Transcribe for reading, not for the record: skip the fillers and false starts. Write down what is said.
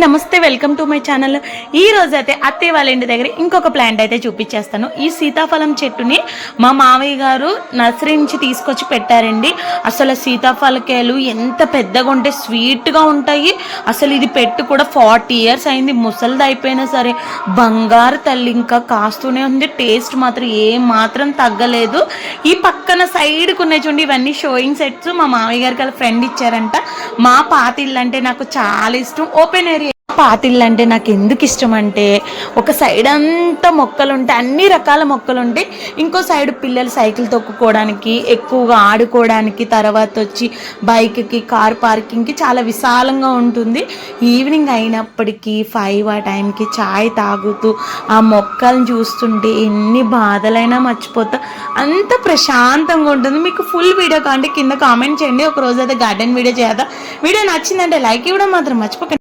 నమస్తే, welcome to my channel. ఈ రోజు అయితే అత్తయ్య వాళ్ళ ఇంటి దగ్గర ఇంకొక ప్లాంట్ అయితే చూపించేస్తాను. ఈ సీతాఫలం చెట్టుని మా మామయ్య గారు నర్సరీ నుంచి తీసుకొచ్చి పెట్టారండి. అసలు సీతాఫలకాయలు ఎంత పెద్దగా ఉంటే స్వీట్గా ఉంటాయి. అసలు ఇది పెట్టు కూడా 40 years అయింది. ముసలిది అయిపోయినా సరే బంగారు తల్లి ఇంకా కాస్తూనే ఉంది. టేస్ట్ మాత్రం మాత్రం తగ్గలేదు. ఈ పక్కన సైడ్కి ఉన్నాయి చూడండి, ఇవన్నీ షోయింగ్ సెట్స్ మా మామయ్య గారికి వాళ్ళ ఫ్రెండ్ ఇచ్చారంట. మా పాతిళ్ళు అంటే నాకు చాలా ఇష్టం. ఓపెన్ ఏరియా పాతిళ్ళు అంటే నాకు ఎందుకు ఇష్టం అంటే, ఒక సైడ్ అంతా మొక్కలు ఉంటాయి, అన్ని రకాల మొక్కలు ఉంటాయి. ఇంకో సైడ్ పిల్లలు సైకిల్ తొక్కుకోవడానికి, ఎక్కువగా ఆడుకోవడానికి, తర్వాత వచ్చి బైక్కి, కార్ పార్కింగ్కి చాలా విశాలంగా ఉంటుంది. ఈవినింగ్ అయినప్పటికీ 5 ఆ టైంకి చాయ్ తాగుతూ ఆ మొక్కలను చూస్తుంటే ఎన్ని బాధలైనా మర్చిపోతా, అంత ప్రశాంతంగా ఉంటుంది. మీకు ఫుల్ వీడియో కావాలంటే కింద కామెంట్ చేయండి. ఒక రోజు అయితే గార్డెన్ వీడియో చేద్దాం. వీడియో నచ్చిందంటే లైక్ ఇవ్వడం మాత్రం మర్చిపోకండి.